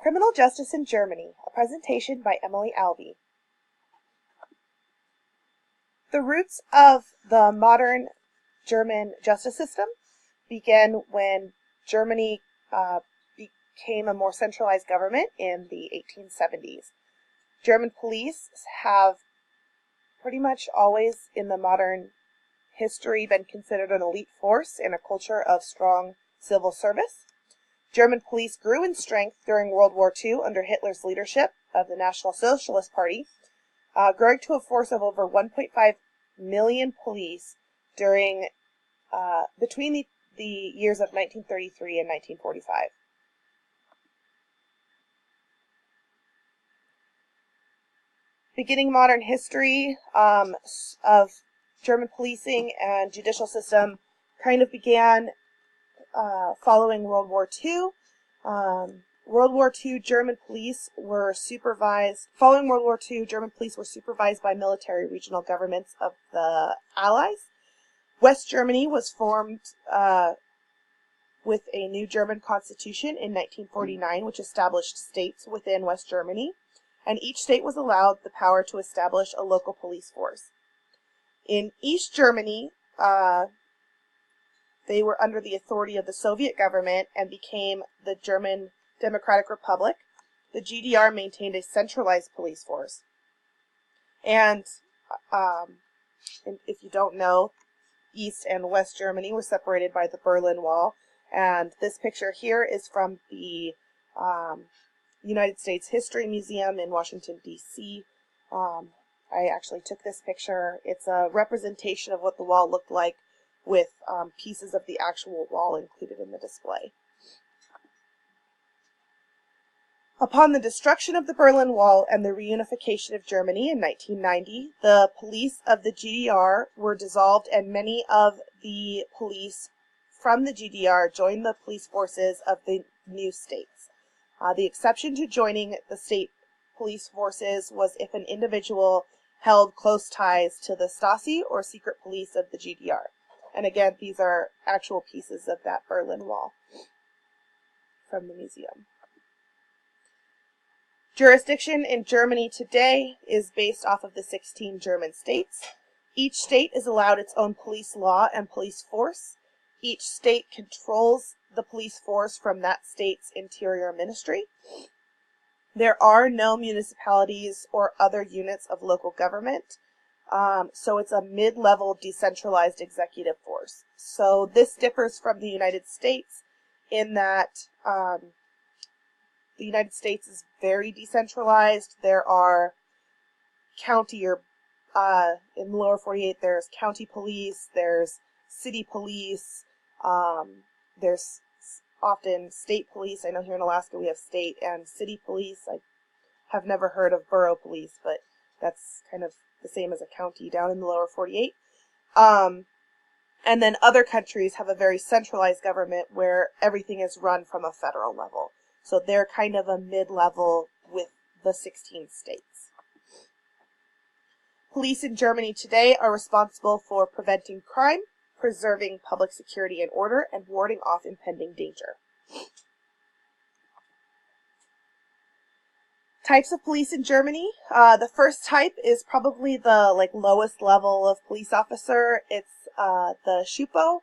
Criminal Justice in Germany, a presentation by Emily Albee. The roots of the modern German justice system began when Germany became a more centralized government in the 1870s. German police have pretty much always in the modern history been considered an elite force in a culture of strong civil service. German police grew in strength during World War II under Hitler's leadership of the National Socialist Party, growing to a force of over 1.5 million police during between the years of 1933 and 1945. Beginning modern history of German policing and judicial system kind of began following World War II. World War II German police were supervised. Following World War II, German police were supervised by military regional governments of the Allies. West Germany was formed with a new German constitution in 1949, which established states within West Germany, and each state was allowed the power to establish a local police force. In East Germany, they were under the authority of the Soviet government and became the German Democratic Republic. The GDR maintained a centralized police force. And if you don't know, East and West Germany were separated by the Berlin Wall. And this picture here is from the United States History Museum in Washington, D.C. I actually took this picture. It's a representation of what the wall looked like with pieces of the actual wall included in the display. Upon the destruction of the Berlin Wall and the reunification of Germany in 1990, the police of the GDR were dissolved and many of the police from the GDR joined the police forces of the new states. The exception to joining the state police forces was if an individual held close ties to the Stasi or secret police of the GDR. And again, these are actual pieces of that Berlin Wall from the museum. Jurisdiction in Germany today is based off of the 16 German states. Each state is allowed its own police law and police force. Each state controls the police force from that state's interior ministry. There are no municipalities or other units of local government. So it's a mid-level decentralized executive force. So this differs from the United States in that the United States is very decentralized. There are county or in the lower 48, there's county police, there's city police, there's often state police. I know here in Alaska we have state and city police. I have never heard of borough police, but that's kind of the same as a county down in the lower 48. And then other countries have a very centralized government where everything is run from a federal level. So they're kind of a mid-level with the 16 states. Police in Germany today are responsible for preventing crime, preserving public security and order, and warding off impending danger. Types of police in Germany. The first type is probably the lowest level of police officer. It's the Schupo,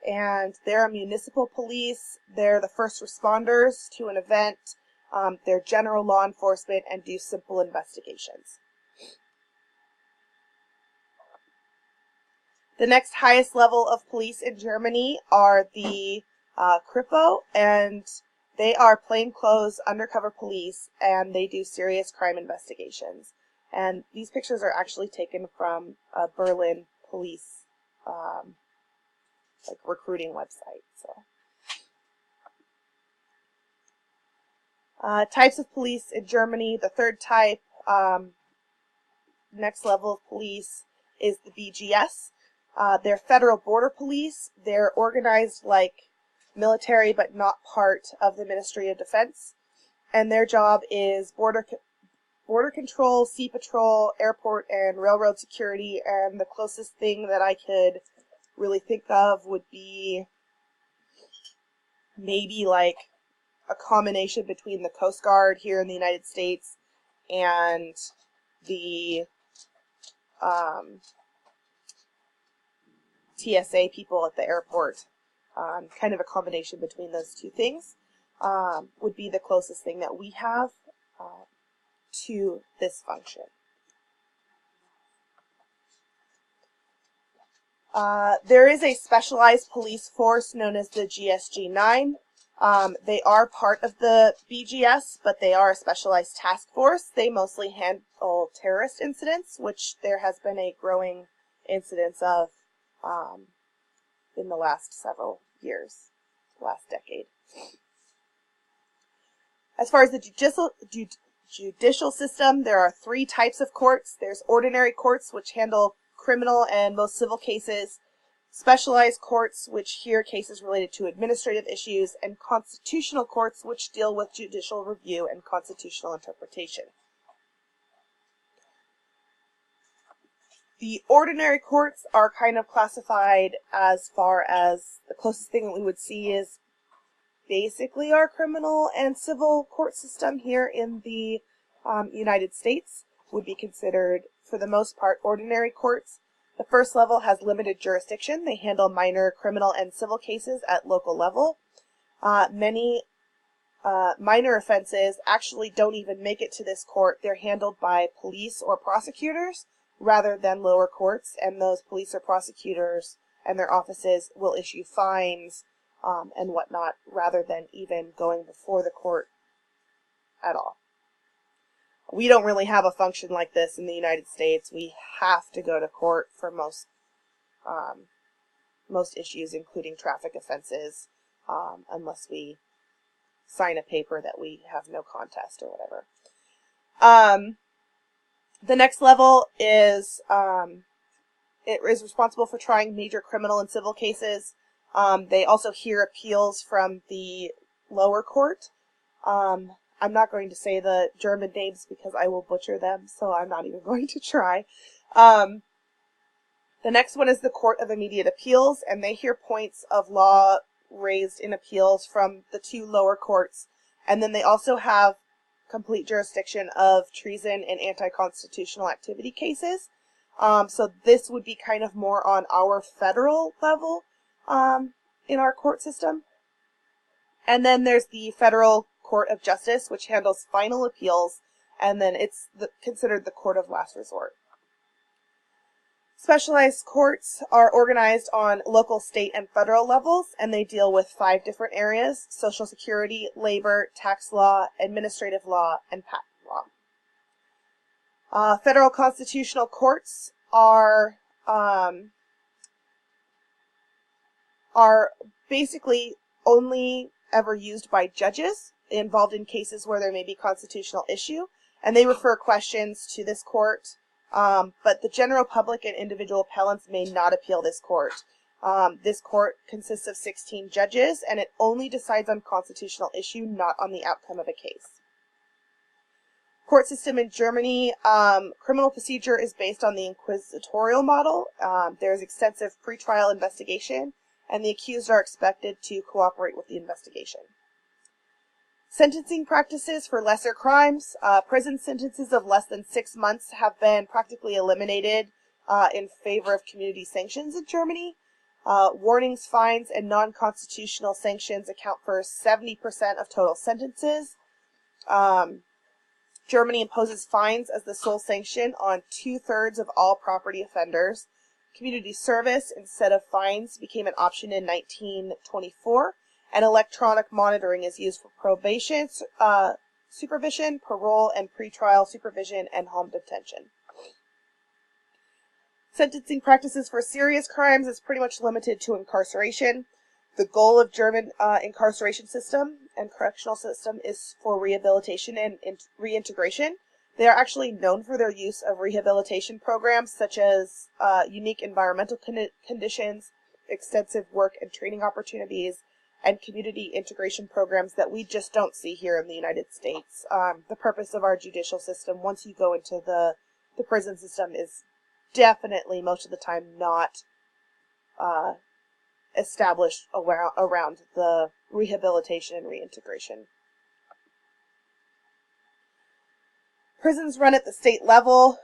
and they're a municipal police. They're the first responders to an event. They're general law enforcement and do simple investigations. The next highest level of police in Germany are the Kripo, and they are plainclothes undercover police, and they do serious crime investigations. And these pictures are actually taken from a Berlin police recruiting website. Types of police in Germany. The third type, next level of police, is the BGS. They're federal border police. They're organized like military but not part of the Ministry of Defense. And their job is border control, sea patrol, airport and railroad security. And the closest thing that I could really think of would be maybe a combination between the Coast Guard here in the United States and the TSA people at the airport. Kind of a combination between those two things would be the closest thing that we have to this function. There is a specialized police force known as the GSG-9. They are part of the BGS, but they are a specialized task force. They mostly handle terrorist incidents, which there has been a growing incidence of in the last several years, last decade. As far as the judicial system, there are 3 types of courts. There's ordinary courts, which handle criminal and most civil cases, specialized courts, which hear cases related to administrative issues, and constitutional courts, which deal with judicial review and constitutional interpretation. The ordinary courts are kind of classified as far as the closest thing that we would see is basically our criminal and civil court system here in the United States would be considered, for the most part, ordinary courts. The first level has limited jurisdiction. They handle minor criminal and civil cases at local level. Many minor offenses actually don't even make it to this court. They're handled by police or prosecutors rather than lower courts, and those police or prosecutors and their offices will issue fines and whatnot rather than even going before the court at all. We don't really have a function like this in the United States. We have to go to court for most issues, including traffic offenses, unless we sign a paper that we have no contest or whatever. The next level is it is responsible for trying major criminal and civil cases. They also hear appeals from the lower court. I'm not going to say the German names because I will butcher them, so I'm not even going to try. The next one is the Court of Immediate Appeals, and they hear points of law raised in appeals from the 2 lower courts. And then they also have complete jurisdiction of treason and anti-constitutional activity cases. So this would be kind of more on our federal level in our court system. And then there's the Federal Court of Justice, which handles final appeals, and then it's considered the court of last resort. Specialized courts are organized on local, state, and federal levels, and they deal with 5 different areas: Social Security, labor, tax law, administrative law, and patent law. Federal constitutional courts are basically only ever used by judges involved in cases where there may be constitutional issue, and they refer questions to this court, but the general public and individual appellants may not appeal this court. This court consists of 16 judges, and it only decides on constitutional issue, not on the outcome of a case. Court system in Germany, criminal procedure is based on the inquisitorial model. There's extensive pretrial investigation, and the accused are expected to cooperate with the investigation. Sentencing practices for lesser crimes. Prison sentences of less than 6 months have been practically eliminated in favor of community sanctions in Germany. Warnings, fines, and non-constitutional sanctions account for 70% of total sentences. Germany imposes fines as the sole sanction on 2/3 of all property offenders. Community service instead of fines became an option in 1924, and electronic monitoring is used for probation, supervision, parole, and pretrial supervision and home detention. Sentencing practices for serious crimes is pretty much limited to incarceration. The goal of German incarceration system and correctional system is for rehabilitation and reintegration. They are actually known for their use of rehabilitation programs such as unique environmental conditions, extensive work and training opportunities, and community integration programs that we just don't see here in the United States. The purpose of our judicial system, once you go into the prison system, is definitely most of the time not established around the rehabilitation and reintegration Prisons run at the state level,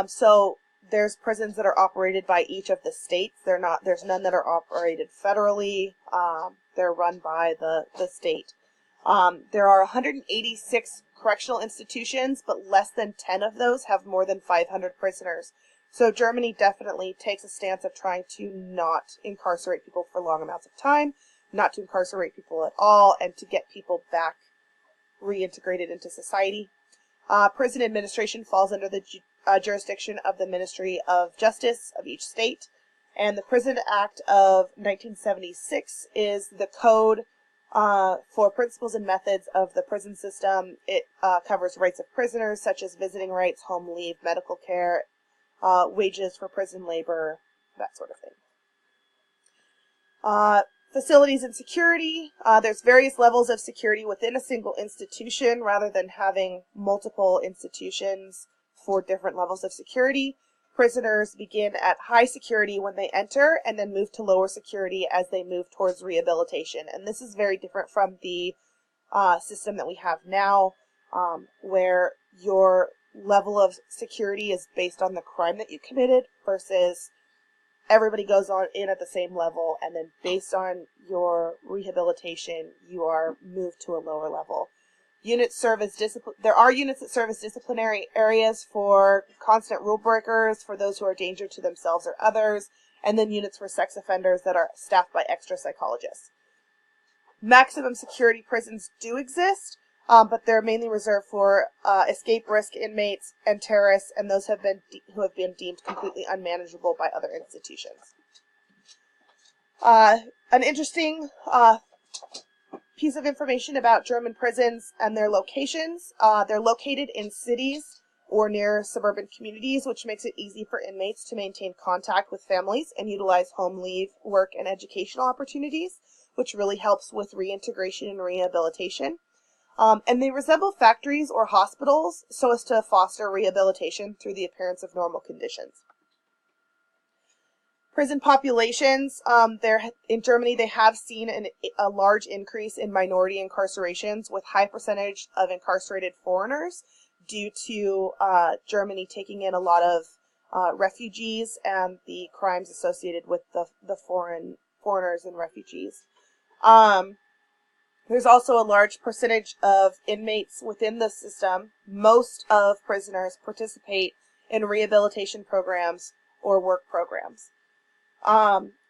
so there's prisons that are operated by each of the states. There's none that are operated federally. They're run by the state. There are 186 correctional institutions, but less than 10 of those have more than 500 prisoners. So Germany definitely takes a stance of trying to not incarcerate people for long amounts of time, not to incarcerate people at all, and to get people back reintegrated into society. Prison administration falls under the jurisdiction of the Ministry of Justice of each state. And the Prison Act of 1976 is the code for principles and methods of the prison system. It covers rights of prisoners, such as visiting rights, home leave, medical care, wages for prison labor, that sort of thing. Facilities and security. There's various levels of security within a single institution rather than having multiple institutions for different levels of security. Prisoners begin at high security when they enter and then move to lower security as they move towards rehabilitation. And this is very different from the system that we have now, where your level of security is based on the crime that you committed versus everybody goes on in at the same level, and then based on your rehabilitation, you are moved to a lower level. Units serve as there are units that serve as disciplinary areas for constant rule breakers, for those who are a danger to themselves or others, and then units for sex offenders that are staffed by extra psychologists. Maximum security prisons do exist, but they're mainly reserved for escape risk inmates and terrorists, and those who have been deemed completely unmanageable by other institutions. An interesting piece of information about German prisons and their locations. They're located in cities or near suburban communities, which makes it easy for inmates to maintain contact with families and utilize home leave, work, and educational opportunities, which really helps with reintegration and rehabilitation. And they resemble factories or hospitals so as to foster rehabilitation through the appearance of normal conditions. Prison populations, in Germany, they have seen a large increase in minority incarcerations with high percentage of incarcerated foreigners due to Germany taking in a lot of refugees and the crimes associated with the foreigners and refugees. There's also a large percentage of inmates within the system. Most of prisoners participate in rehabilitation programs or work programs.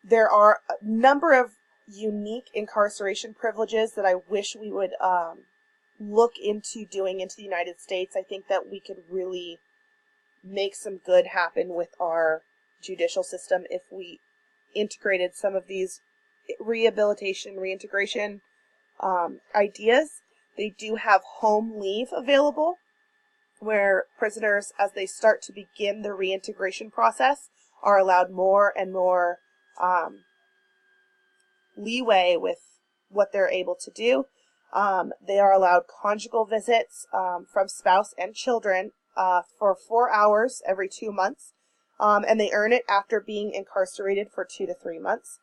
There are a number of unique incarceration privileges that I wish we would look into doing into the United States. I think that we could really make some good happen with our judicial system if we integrated some of these rehabilitation, reintegration ideas. They do have home leave available, where prisoners, as they start to begin the reintegration process, are allowed more and more leeway with what they're able to do. They are allowed conjugal visits from spouse and children for 4 hours every 2 months, and they earn it after being incarcerated for 2 to 3 months.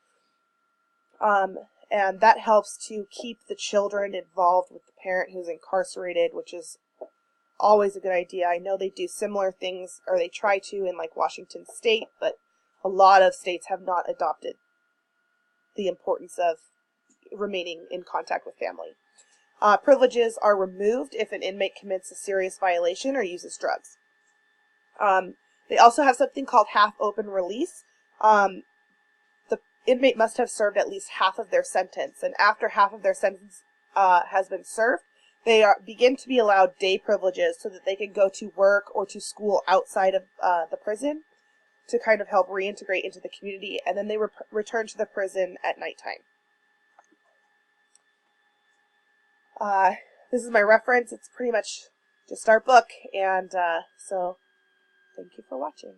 And that helps to keep the children involved with the parent who's incarcerated, which is always a good idea. I know they do similar things, or they try to in like Washington State, but a lot of states have not adopted the importance of remaining in contact with family. Privileges are removed if an inmate commits a serious violation or uses drugs. They also have something called half-open release. The inmate must have served at least half of their sentence, and after half of their sentence has been served, they begin to be allowed day privileges so that they can go to work or to school outside of the prison to kind of help reintegrate into the community, and then they return to the prison at nighttime. This is my reference. It's pretty much just our book, and so thank you for watching.